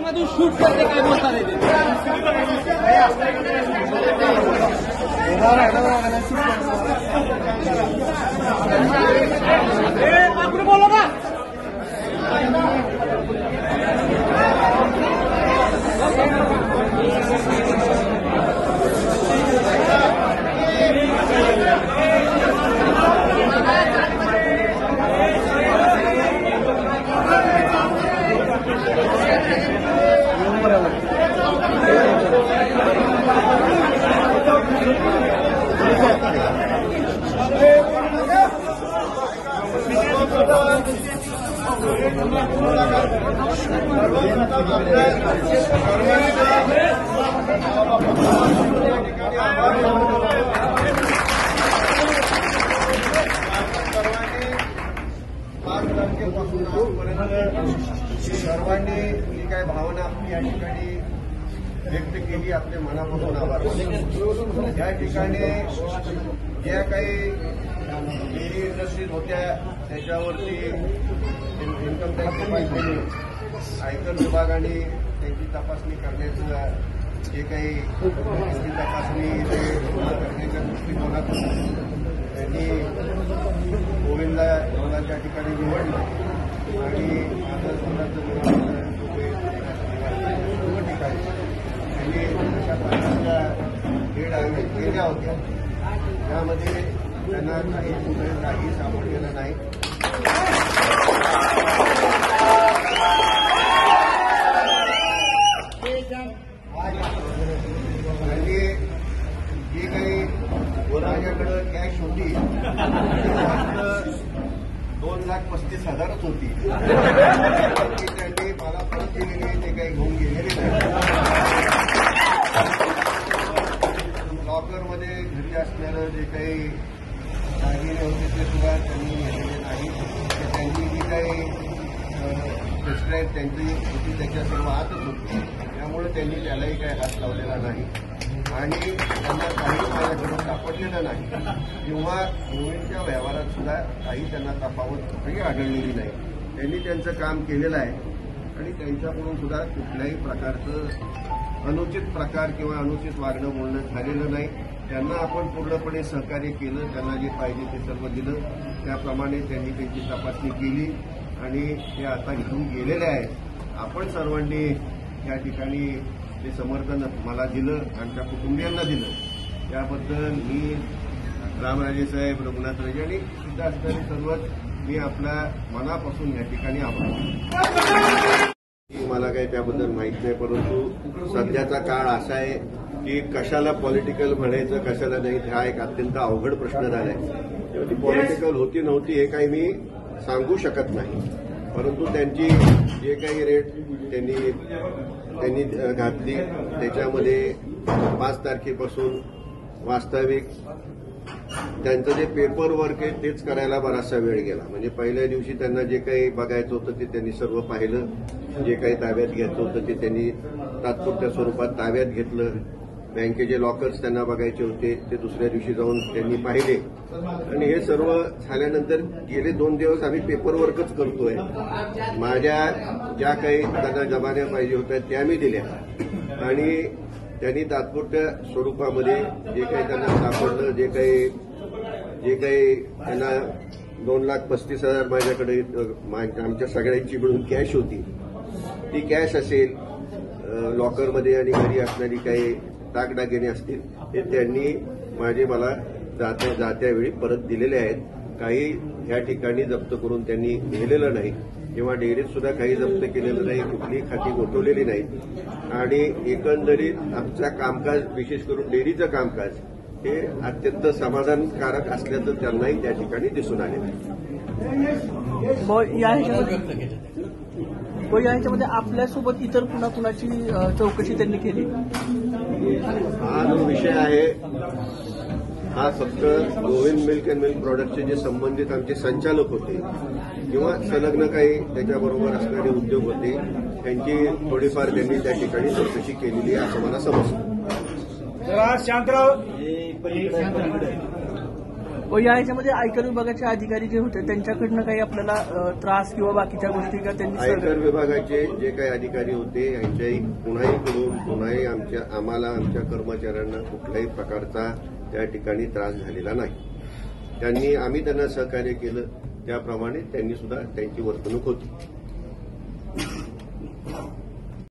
माध्यमातून शूट करते काय बोलता नाही बोलो ना सर्वांनी जी काय भावना आपली या ठिकाणी व्यक्त केली आपल्या मनापासून आभार. या ठिकाणी ज्या काही डेअरी इंडस्ट्रीज होत्या त्याच्यावरती इन्कम टॅक्स डिपार्टमेंटने आयकर विभागाने त्यांची तपासणी करण्याचं जे काही तपासणी करण्याच्या दृष्टिकोनातून त्यांनी गोविंदला त्या ठिकाणी निवडलं आणि आता सर्व ठिकाणी त्यांनी अशा प्रकारच्या डेड आयोजित केल्या होत्या. त्यामध्ये त्यांना काही सापडलेलं नाही. त्यांनी जी काही माझ्याकडं कॅश होती 2,35,000च होती. त्यांनी मला परत दिलेली ते काही घेऊन गेलेले नाही. लॉकरमध्ये घरी असणारं जे काही दागिने होते ते सुद्धा त्यांनी घेतलेले नाही. त्यांची जी काही प्रेस्क्राईब त्यांची होती त्याच्या सर्व आतच होती. त्यामुळे त्यांनी त्यालाही काही हात लावलेला नाही आणि त्यांना काही माझ्याकडून सापडलेलं नाही किंवा गोविंदच्या व्यवहारात सुद्धा काही त्यांना तफावत कुठेही आढळलेली नाही. त्यांनी त्यांचं काम केलेलं आहे आणि त्यांच्याकडून सुद्धा कुठल्याही प्रकारचं अनुचित प्रकार किंवा अनुचित वागणं बोलणं झालेलं नाही. त्यांना आपण पूर्णपणे सहकार्य केलं. त्यांना जे पाहिजे ते सर्व दिलं. त्याप्रमाणे त्यांनी त्यांची तपासणी केली आणि ते आता इथून गेलेले आहेत. आपण सर्वांनी या ठिकाणी ते समर्थन मला दिलं, आमच्या कुटुंबियांना दिलं. त्याबद्दल मी रामराजेसाहेब, रघुनाथराजे आणि सुद्धा असणारे सर्वच मी आपल्या मनापासून या ठिकाणी आभार. मला काही त्याबद्दल माहीत नाही, परंतु सध्याचा काळ असा आहे की कशाला पॉलिटिकल म्हणायचं कशाला नाही हा एक अत्यंत अवघड प्रश्न झाला आहे. ती पॉलिटिकल होती नव्हती हे काही मी सांगू शकत नाही, परंतु त्यांची जे काही रेट त्यांनी घातली त्याच्यामध्ये 5 तारखेपासून वास्तविक त्यांचं जे पेपर वर्क आहे तेच करायला बराचसा वेळ गेला. म्हणजे पहिल्या दिवशी त्यांना जे काही बघायचं होतं ते त्यांनी सर्व पाहिलं. जे काही ताब्यात घ्यायचं होतं ते त्यांनी तात्पुरत्या स्वरूपात ताब्यात घेतलं. बँकेचे लॉकर्स त्यांना बघायचे होते ते दुसऱ्या दिवशी जाऊन त्यांनी पाहिले आणि हे सर्व झाल्यानंतर गेले 2 दिवस आम्ही पेपर वर्कच करतोय. माझ्या ज्या काही त्यांना जबान्या पाहिजे होत्या त्या मी दिल्या आणि त्यांनी तात्पुरत्या स्वरूपामध्ये जे काही त्यांना सापडलं जे काही त्यांना 2,35,000 माझ्याकडे आमच्या सगळ्यांची मिळून कॅश होती. ती कॅश असेल, लॉकरमध्ये आणि घरी असणारी काही दागदागिने असतील ते त्यांनी मला जात्या वेळी परत दिलेले आहेत. काही या ठिकाणी जप्त करून त्यांनी नेलेलं नाही किंवा डेअरीत सुद्धा काही जप्त केलेलं नाही. कुठली खाती गोठवलेली नाहीत आणि एकंदरीत आमचं कामकाज विशेष करून डेअरीचं कामकाज हे अत्यंत समाधानकारक असल्याचं त्यांनाही त्या ठिकाणी दिसून आलेलं आहे. याच्यामध्ये आपल्यासोबत इतर कुणाची चौकशी त्यांनी केली? हा जो विषय आहे हा फक्त गोविंद मिल्क अँड मिल्क प्रॉडक्टचे जे संबंधित आमचे संचालक होते किंवा संलग्न काही त्याच्याबरोबर असणारे उद्योग होते त्यांची थोडीफार त्यांनी त्या ठिकाणी चौकशी केलेली आहे असं मला समजतं. व याच्यामध्ये आयकर विभागाचे अधिकारी जे होते त्यांच्याकडनं काही आपल्याला त्रास किंवा बाकीच्या गोष्टी का त्यांनी आयकर विभागाचे जे काही अधिकारी होते यांच्याही पुन्हाही आम्हाला आमच्या कर्मचाऱ्यांना कुठल्याही प्रकारचा त्या ठिकाणी त्रास झालेला नाही. आम्ही त्यांना सहकार्य केलं त्याप्रमाणे त्यांनी सुद्धा त्यांची वर्तणूक होती.